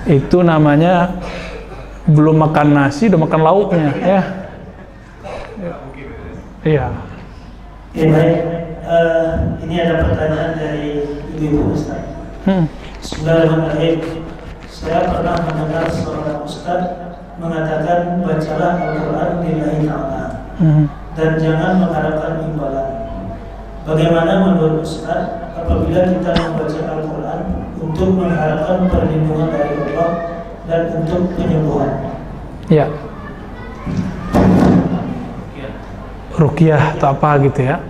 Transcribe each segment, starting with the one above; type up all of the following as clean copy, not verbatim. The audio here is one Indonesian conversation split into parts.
Itu namanya belum makan nasi udah makan lauknya, ya. Iya. Ya, baik. Ini ada pertanyaan dari Ibu Ustaz. Bismillahirrahmanirrahim. Saya pernah mendengar seorang Ustaz mengatakan bacalah Al-Quran lillahi ta'ala dan jangan mengharapkan imbalan. Bagaimana menurut Ustaz apabila kita membaca Al-Quran untuk mengharapkan perlindungan dari Allah dan untuk penyembuhan? Ya. Ruqyah atau apa gitu ya.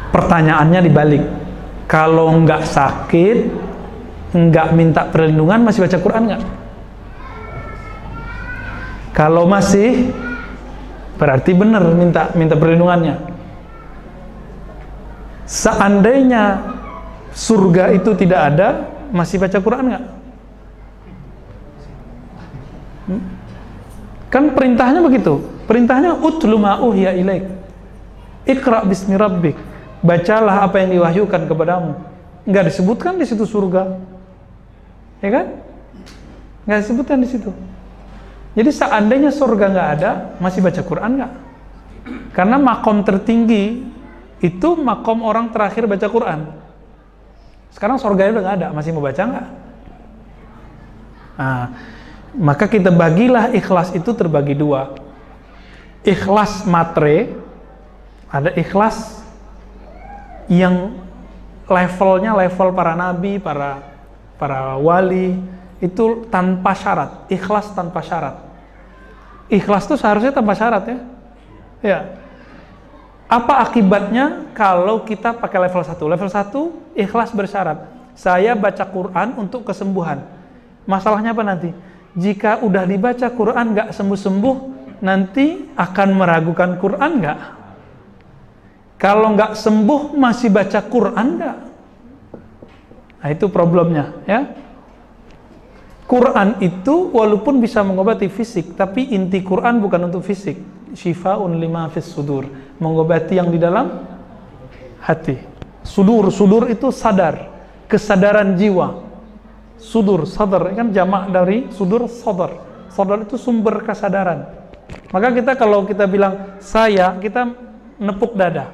Pertanyaannya dibalik. Kalau nggak sakit, nggak minta perlindungan, masih baca Quran nggak? Kalau masih, berarti benar minta perlindungannya. Seandainya surga itu tidak ada, masih baca Quran nggak? Kan perintahnya begitu. Perintahnya utlu ma uhiya ilaik. Iqra bismi rabbik. Bacalah apa yang diwahyukan kepadamu. Enggak disebutkan di situ surga. Ya kan? Enggak disebutkan di situ. Jadi seandainya surga nggak ada, masih baca Quran nggak? Karena makom tertinggi itu makom orang terakhir baca Quran. Sekarang surganya udah nggak ada, masih mau baca nggak? Nah, maka kita bagilah ikhlas itu terbagi dua. Ikhlas matre, ada ikhlas yang levelnya level para nabi, para wali, itu tanpa syarat, ikhlas tanpa syarat. Ikhlas itu seharusnya tanpa syarat ya. Ya. Apa akibatnya kalau kita pakai level 1? Level 1 ikhlas bersyarat. Saya baca Quran untuk kesembuhan. Masalahnya apa nanti? Jika udah dibaca Quran nggak sembuh-sembuh, nanti akan meragukan Quran nggak? Kalau nggak sembuh masih baca Quran nggak? Nah itu problemnya ya. Quran itu walaupun bisa mengobati fisik, tapi inti Quran bukan untuk fisik. Syifa'un lima fis sudur, mengobati yang di dalam hati. Sudur itu sadar, kesadaran jiwa. Sudur, sadar kan jamak dari sudur, sadar. Sadar itu sumber kesadaran. Maka kita kalau kita bilang saya, kita nepuk dada,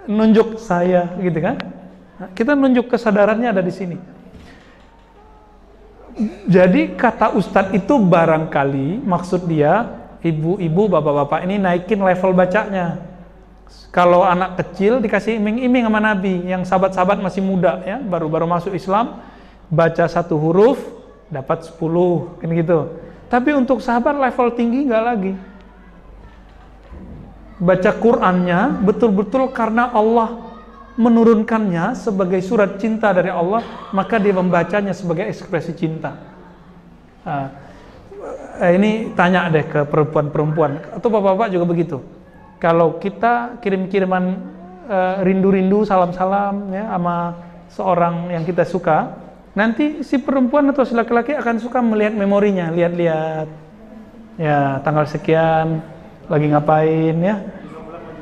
nunjuk saya, gitu kan? Nah, kita nunjuk kesadarannya ada di sini. Jadi kata Ustadz itu barangkali maksud dia ibu-ibu, bapak-bapak ini naikin level bacanya. Kalau anak kecil dikasih iming-iming sama Nabi, yang sahabat-sahabat masih muda ya, baru-baru masuk Islam, baca satu huruf dapat 10 kan gitu. Tapi untuk sahabat level tinggi nggak lagi. Baca Qur'annya betul-betul karena Allah menurunkannya sebagai surat cinta dari Allah, maka dia membacanya sebagai ekspresi cinta. Ini tanya deh ke perempuan-perempuan atau bapak-bapak juga begitu. Kalau kita kirim-kiriman rindu-rindu, salam-salam ya sama seorang yang kita suka, nanti si perempuan atau si laki-laki akan suka melihat memorinya, lihat-lihat ya tanggal sekian lagi ngapain ya,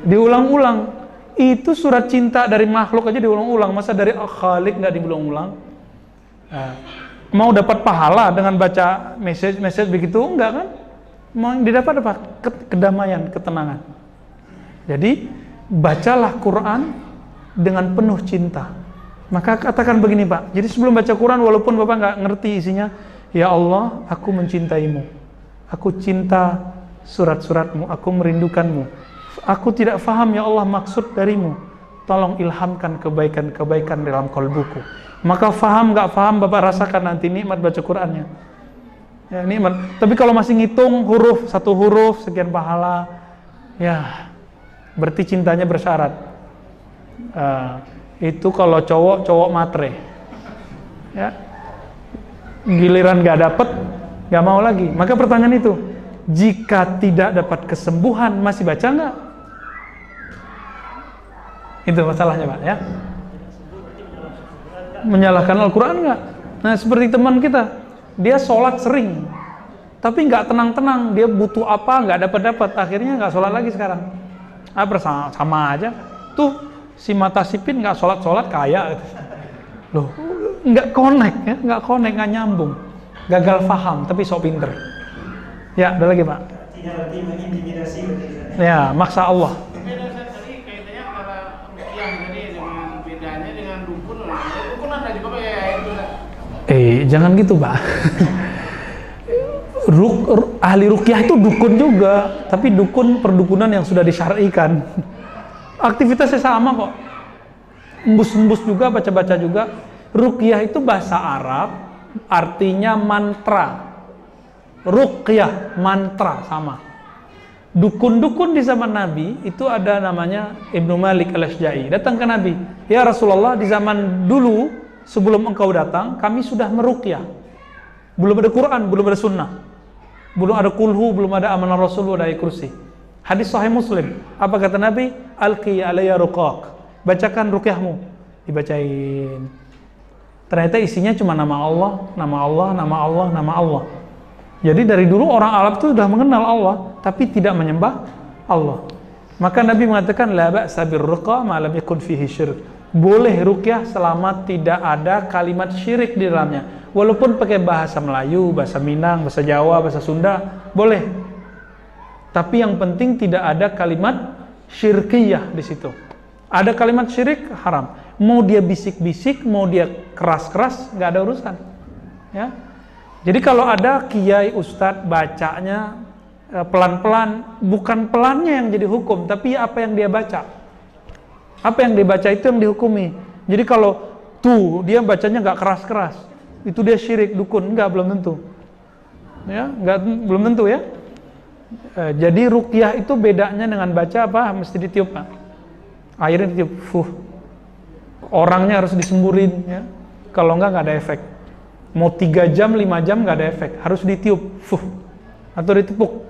diulang-ulang. Itu surat cinta dari makhluk aja diulang-ulang, masa dari Khalik nggak diulang-ulang? Mau dapat pahala dengan baca message begitu? Enggak kan? Mau didapat apa? Kedamaian, ketenangan. Jadi bacalah Quran dengan penuh cinta. Maka katakan begini Pak, jadi sebelum baca Quran walaupun Bapak nggak ngerti isinya, ya Allah, aku mencintaimu, aku cinta surat-suratmu, aku merindukanmu. Aku tidak faham ya Allah maksud darimu. Tolong ilhamkan kebaikan-kebaikan dalam kalbuku. Maka faham gak faham Bapak rasakan nanti nikmat baca Qurannya. Ya, nikmat. Tapi kalau masih ngitung huruf, satu huruf sekian pahala, ya berarti cintanya bersyarat. Itu kalau cowok matre. Ya. Giliran gak dapet, gak mau lagi. Maka pertanyaan itu, jika tidak dapat kesembuhan masih baca nggak? Itu masalahnya Pak ya. Menyalahkan Al-Quran nggak? Nah seperti teman kita, dia sholat sering, tapi nggak tenang-tenang, dia butuh apa nggak dapat, akhirnya nggak sholat lagi sekarang. Sama aja. Tuh si mata sipin nggak sholat kaya. Loh, nggak connect ya, nggak nyambung. Gagal paham, tapi sok pinter. Ya, ada lagi Pak. Berarti mengintimidasi. Ya, maksa Allah. Beda tadi kaitannya antara ruqyah tadi dengan bedanya dengan dukun. Dukun ada juga pakai itu. Jangan gitu Pak. Ahli ruqyah itu dukun juga, tapi dukun perdukunan yang sudah disyar'ikan. Aktivitasnya sama kok. Embus-embus juga, baca-baca juga. Ruqyah itu bahasa Arab, artinya mantra. Ruqyah, mantra, sama. Dukun-dukun di zaman Nabi, itu ada namanya Ibnu Malik al-Ashja'i. Datang ke Nabi, ya Rasulullah, di zaman dulu, sebelum engkau datang, kami sudah meruqyah. Belum ada Quran, belum ada sunnah. Belum ada kulhu, belum ada amanah Rasul, belum ada ayat kursi. Hadis Sahih Muslim, apa kata Nabi? Alqi alayya ruqaq. Bacakan ruqyahmu. Dibacain. Ternyata isinya cuma nama Allah, nama Allah, nama Allah, nama Allah. Jadi dari dulu orang Arab itu sudah mengenal Allah, tapi tidak menyembah Allah. Maka Nabi mengatakan, la ba'sa birruqa ma lam yakun fihi syirk. Boleh ruqyah selama tidak ada kalimat syirik di dalamnya. Walaupun pakai bahasa Melayu, bahasa Minang, bahasa Jawa, bahasa Sunda, boleh. Tapi yang penting tidak ada kalimat syirkiyah di situ. Ada kalimat syirik, haram. Mau dia bisik-bisik, mau dia keras-keras, nggak ada urusan. Ya. Jadi kalau ada kiai ustadz bacanya pelan-pelan, bukan pelannya yang jadi hukum, tapi apa yang dia baca. Apa yang dia baca itu yang dihukumi. Jadi kalau tuh dia bacanya nggak keras-keras, itu dia syirik, dukun, nggak, belum tentu. Ya, nggak, belum tentu ya. Jadi ruqyah itu bedanya dengan baca apa? Mesti ditiup Pak. Airnya ditiup, orangnya harus disemburin ya. Kalau nggak ada efek. Mau 3 jam, 5 jam nggak ada efek, harus ditiup, atau ditepuk.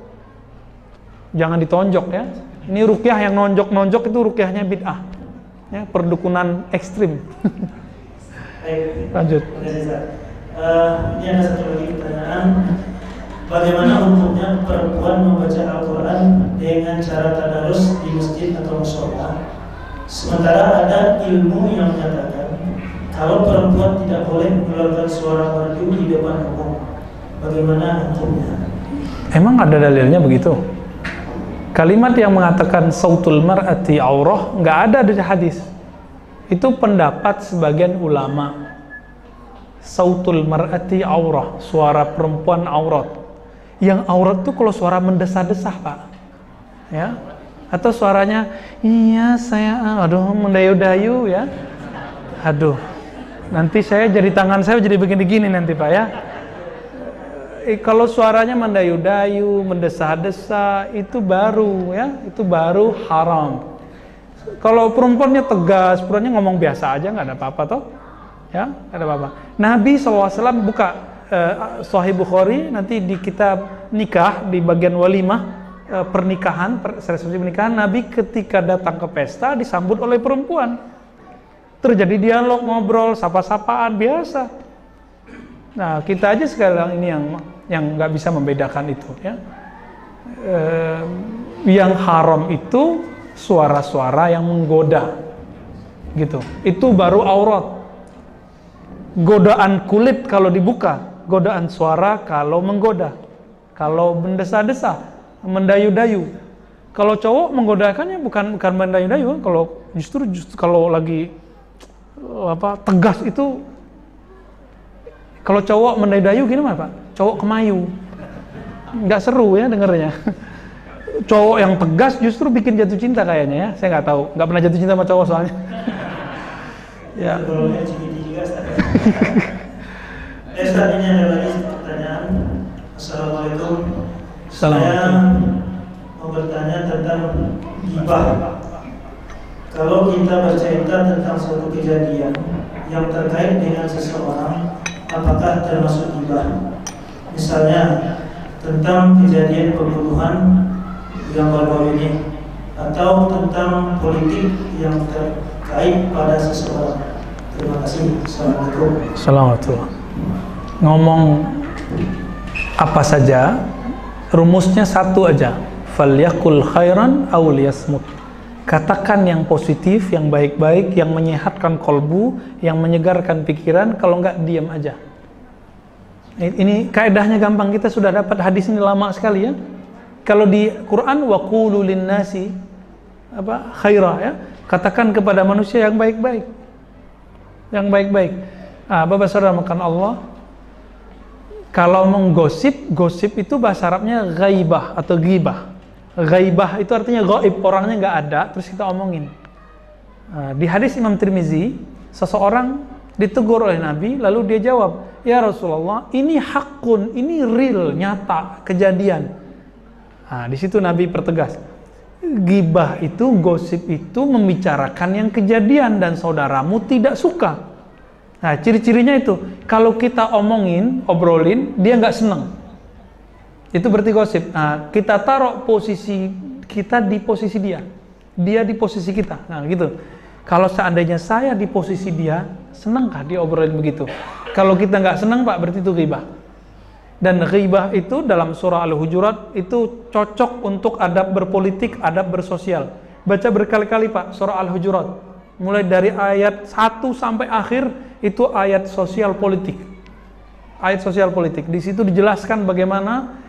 Jangan ditonjok ya. Ini ruqyah yang nonjok-nonjok itu ruqyahnya bid'ah. Ya, perdukunan ekstrim. Lanjut. Ini ada satu lagi pertanyaan. Bagaimana hukumnya perempuan membaca Al-Quran dengan cara tadarus di masjid atau mushola? Sementara ada ilmu yang menyatakan kalau perempuan tidak boleh mengeluarkan suara merdu di depan umum. Bagaimana hukumnya? Emang ada dalilnya begitu? Kalimat yang mengatakan sautul mar'ati aurah nggak ada di hadis. Itu pendapat sebagian ulama. Sautul mar'ati aurah, suara perempuan aurat. Yang aurat tuh kalau suara mendesah-desah Pak, ya, atau suaranya iya saya, aduh mendayu-dayu ya, aduh, nanti saya jadi tangan saya jadi begini-gini nanti Pak ya. Kalau suaranya mendayu-dayu, mendesah-desah, itu baru ya, itu baru haram. Kalau perempuannya tegas, perempuannya ngomong biasa aja nggak ada apa-apa toh, ya nggak ada apa-apa. Nabi SAW buka Sahih Bukhari nanti di kitab nikah di bagian walimah pernikahan, resepsi pernikahan, Nabi ketika datang ke pesta disambut oleh perempuan. Terjadi dialog, ngobrol, sapa-sapaan biasa. Nah, kita aja sekarang ini yang nggak bisa membedakan itu ya. Yang haram itu suara-suara yang menggoda. Gitu. Itu baru aurat. Godaan kulit kalau dibuka, godaan suara kalau menggoda, kalau mendesah-desah, mendayu-dayu. Kalau cowok menggodakannya bukan mendayu-dayu, kalau justru kalau lagi tegas itu, kalau cowok mendayu-dayu gimana Pak? Cowok kemayu, nggak seru ya dengernya. Cowok yang tegas justru bikin jatuh cinta kayaknya ya, saya nggak tahu, nggak pernah jatuh cinta sama cowok soalnya. Ya. Ustaz, ini ada lagi pertanyaan. Assalamualaikum. Assalamualaikum. Saya mau bertanya tentang ghibah. Kalau kita bercerita tentang suatu kejadian yang terkait dengan seseorang, apakah termasuk ghibah? Misalnya tentang kejadian pembunuhan yang baru-baru ini, atau tentang politik yang terkait pada seseorang. Terima kasih. Assalamualaikum. Assalamualaikum. Ngomong apa saja, rumusnya satu aja. Falyakul khairan aw liyasmut. Katakan yang positif, yang baik-baik, yang menyehatkan kolbu, yang menyegarkan pikiran. Kalau enggak, diam aja. Ini kaedahnya gampang, kita sudah dapat hadis ini lama sekali ya. Kalau di Quran, wa qulu linnasi khaira ya. Katakan kepada manusia yang baik-baik. Yang baik-baik. Bapak saudara makan Allah, kalau menggosip, gosip itu bahasa Arabnya ghaibah atau ghibah. Ghaibah itu artinya gaib, orangnya nggak ada, terus kita omongin. Di hadis Imam Tirmizi, seseorang ditegur oleh Nabi, lalu dia jawab, ya Rasulullah, ini hakun, ini real, nyata, kejadian. Di situ Nabi pertegas, ghibah itu, gosip itu membicarakan yang kejadian dan saudaramu tidak suka. Ciri-cirinya itu, kalau kita omongin, obrolin, dia nggak seneng. Itu berarti gosip. Kita taruh posisi kita di posisi dia di posisi kita. Gitu. Kalau seandainya saya di posisi dia, senangkah dia obrolin begitu? Kalau kita nggak senang, Pak, berarti itu ghibah. Dan ghibah itu dalam surah Al-Hujurat itu cocok untuk adab berpolitik, adab bersosial. Baca berkali-kali, Pak, surah Al-Hujurat. Mulai dari ayat 1 sampai akhir itu ayat sosial politik. Ayat sosial politik. Di situ dijelaskan bagaimana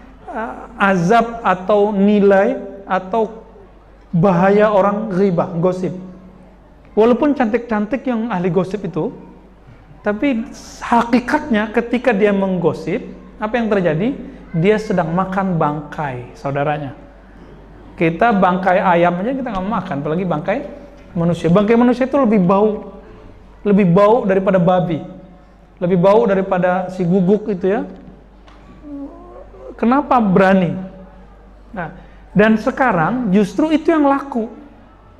azab atau nilai atau bahaya orang ghibah, gosip. Walaupun cantik-cantik yang ahli gosip itu, tapi hakikatnya ketika dia menggosip, apa yang terjadi? Dia sedang makan bangkai saudaranya. Kita bangkai ayam aja kita nggak makan, apalagi bangkai manusia. Bangkai manusia itu lebih bau daripada babi, lebih bau daripada si guguk itu ya. Kenapa berani? Dan sekarang justru itu yang laku.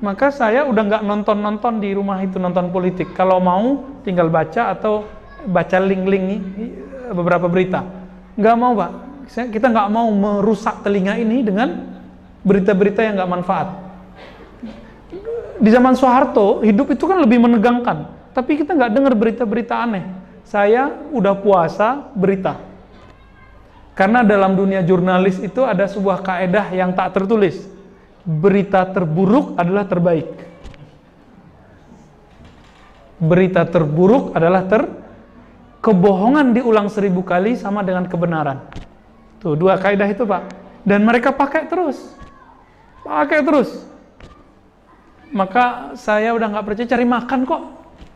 Maka saya udah nggak nonton di rumah itu, nonton politik. Kalau mau tinggal baca atau baca link-link beberapa berita. Nggak mau, Pak. Kita nggak mau merusak telinga ini dengan berita-berita yang nggak manfaat. Di zaman Soeharto, hidup itu kan lebih menegangkan. Tapi kita nggak dengar berita-berita aneh. Saya udah puasa berita. Karena dalam dunia jurnalis itu ada sebuah kaedah yang tak tertulis. Berita terburuk adalah terbaik. Berita terburuk adalah kebohongan diulang 1000 kali sama dengan kebenaran. Tuh, 2 kaedah itu, Pak. Dan mereka pakai terus. Maka saya udah nggak percaya, cari makan kok.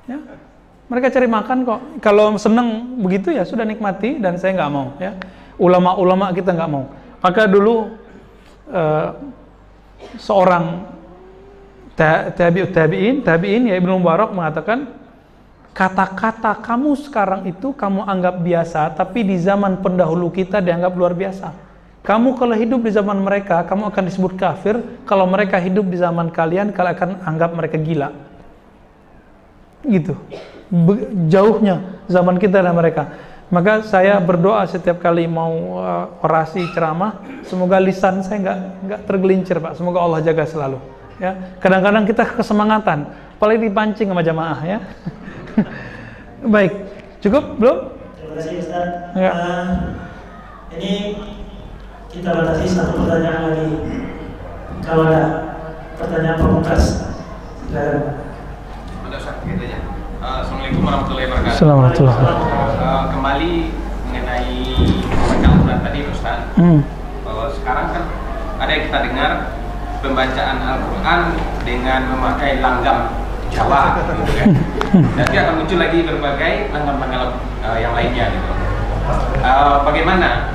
Ya. Mereka cari makan kok. Kalau seneng begitu ya sudah nikmati, dan saya nggak mau. Ya. Ulama-ulama kita nggak mau. Maka dulu seorang tabi'in ya Ibnu Mubarak mengatakan, kata-kata kamu sekarang itu kamu anggap biasa, tapi di zaman pendahulu kita dianggap luar biasa. Kamu kalau hidup di zaman mereka, kamu akan disebut kafir. Kalau mereka hidup di zaman kalian, kalian akan anggap mereka gila. Gitu. Jauhnya zaman kita dan mereka. Maka saya berdoa setiap kali mau orasi ceramah, semoga lisan saya nggak tergelincir, Pak. Semoga Allah jaga selalu. Ya, kadang-kadang kita kesemangatan, apalagi dipancing sama jamaah ya. Baik, cukup belum? Terima kasih Ustaz. Ya. Ini kita batasi 1 pertanyaan lagi. Kalau ada pertanyaan pemungkas, silakan. Ada Ustaz gitu ya. Assalamualaikum warahmatullahi wabarakatuh. Assalamualaikum. Kembali mengenai bacaan Quran tadi Ustaz, bahwa sekarang kan ada yang kita dengar pembacaan Al-Quran dengan memakai langgam Jawa, gitu kan. Nanti akan muncul lagi berbagai langgam-langgam yang lainnya, gitu. Bagaimana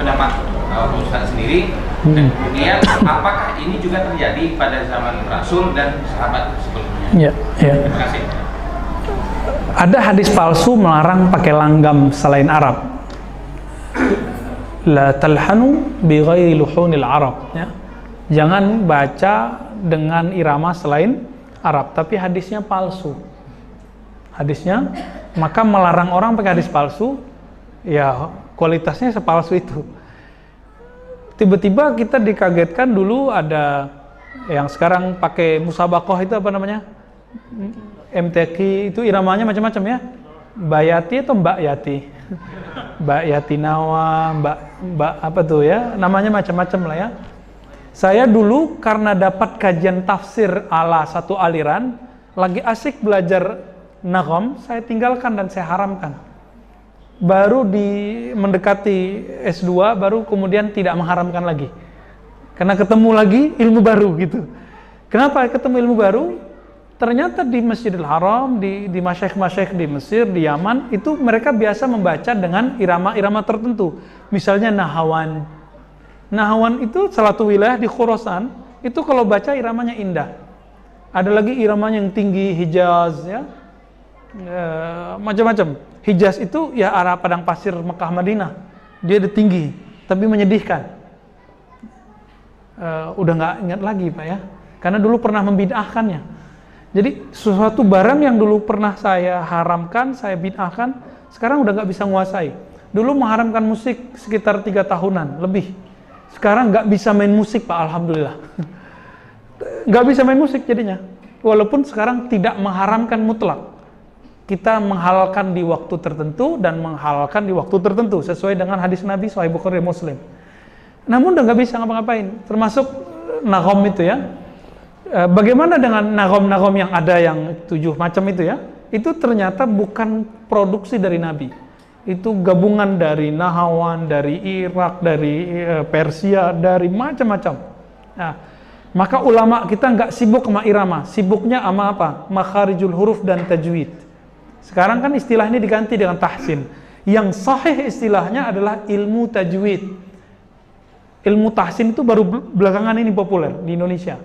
pendapat Ustaz sendiri? Dan kemudian apakah ini juga terjadi pada zaman Rasul dan sahabat sebelumnya? Ya. Terima kasih. Ada hadis palsu melarang pakai langgam selain Arab. La talhanu bi ghairi luhunil Arab. Ya. Jangan baca dengan irama selain Arab. Tapi hadisnya palsu. Hadisnya, maka melarang orang pakai hadis palsu, ya kualitasnya sepalsu itu. Tiba-tiba kita dikagetkan, dulu ada yang sekarang pakai musabakoh itu apa namanya? MTQ itu iramanya macam-macam ya. Mbak Yati atau Mbak Yati? Mbak Yati Nawa, Mbak apa tuh ya? Namanya macam-macam lah ya. Saya dulu karena dapat kajian tafsir ala satu aliran, lagi asik belajar nagham, saya tinggalkan dan saya haramkan. Baru mendekati S2, baru kemudian tidak mengharamkan lagi. Karena ketemu lagi ilmu baru gitu. Kenapa ketemu ilmu baru? Ternyata di Masjidil Haram, di masyaikh-masyaikh di Mesir, di Yaman, itu mereka biasa membaca dengan irama-irama tertentu. Misalnya Nahawan. Nahawan itu salah satu wilayah di Khurasan, itu kalau baca iramanya indah. Ada lagi iramanya yang tinggi, Hijaz, ya, macam-macam. Hijaz itu ya arah padang pasir Mekah Madinah, dia ada tinggi, tapi menyedihkan. Udah nggak ingat lagi Pak ya, karena dulu pernah membid'ahkannya. Jadi sesuatu barang yang dulu pernah saya haramkan, saya bid'ahkan, sekarang udah nggak bisa nguasai. Dulu mengharamkan musik sekitar 3 tahunan lebih. Sekarang nggak bisa main musik Pak, alhamdulillah. Nggak bisa main musik jadinya. Walaupun sekarang tidak mengharamkan mutlak. Kita menghalalkan di waktu tertentu dan menghalalkan di waktu tertentu sesuai dengan hadis Nabi Sahih Bukhari Muslim. Namun udah nggak bisa ngapa-ngapain. Termasuk nagham itu ya. Bagaimana dengan nagham-nagham yang ada yang 7 macam itu ya? Itu ternyata bukan produksi dari Nabi. Itu gabungan dari Nahawan, dari Irak, dari Persia, dari macam-macam. Nah, maka ulama kita nggak sibuk sama irama, sibuknya sama apa? Makharijul huruf dan tajwid. Sekarang kan istilah ini diganti dengan tahsin. Yang sahih istilahnya adalah ilmu tajwid. Ilmu tahsin itu baru belakangan ini populer di Indonesia.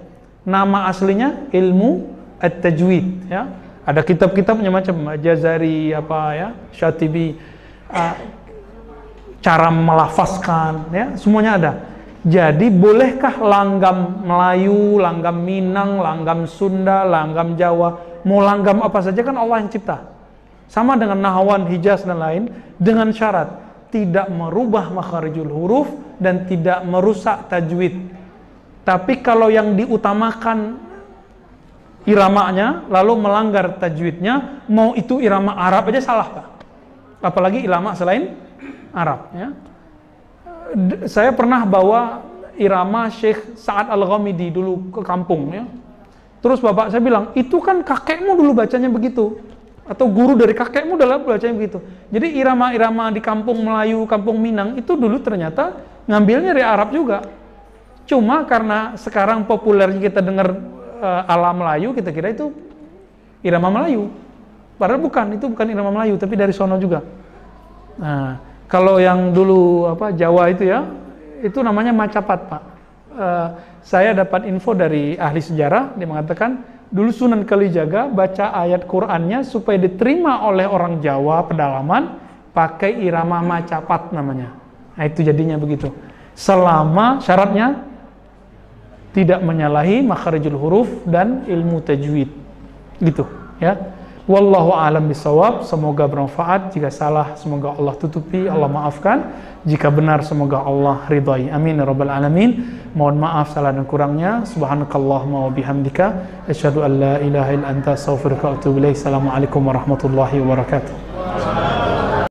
Nama aslinya ilmu at-tajwid. Ya, ada kitab-kitabnya macam Jazari, apa ya, Syatibi. Cara melafazkan ya, semuanya ada. Jadi bolehkah langgam Melayu, langgam Minang, langgam Sunda, langgam Jawa, mau langgam apa saja kan Allah yang cipta. Sama dengan Nahawan, Hijaz dan lain, dengan syarat tidak merubah makharijul huruf dan tidak merusak tajwid. Tapi kalau yang diutamakan iramanya lalu melanggar tajwidnya, mau itu irama Arab aja salah Pak. Apalagi ulama selain Arab ya. Saya pernah bawa irama Syekh Sa'ad Al-Ghamidi dulu ke kampung ya. Terus bapak saya bilang, itu kan kakekmu dulu bacanya begitu, atau guru dari kakekmu dulu bacanya begitu. Jadi irama-irama di kampung Melayu, kampung Minang itu dulu ternyata ngambilnya dari Arab juga. Cuma karena sekarang populernya kita dengar ala Melayu, kita kira itu irama Melayu. Padahal bukan, itu bukan irama Melayu, tapi dari sono juga. Nah, kalau yang dulu apa Jawa itu ya, itu namanya macapat Pak. Saya dapat info dari ahli sejarah, dia mengatakan dulu Sunan Kalijaga baca ayat Qur'annya supaya diterima oleh orang Jawa pedalaman pakai irama macapat namanya. Nah, itu jadinya begitu. Selama syaratnya tidak menyalahi makharijul huruf dan ilmu tajwid. Gitu, ya. Wallahu a'lam bishawab. Semoga bermanfaat. Jika salah semoga Allah tutupi, Allah maafkan. Jika benar semoga Allah ridai. Amin ya rabbal alamin. Mohon maaf salah dan kurangnya. Subhanakallahumma wa bihamdika asyhadu an la ilaha illa anta astaghfiruka wa atubu ilaik. Assalamualaikum warahmatullahi wabarakatuh.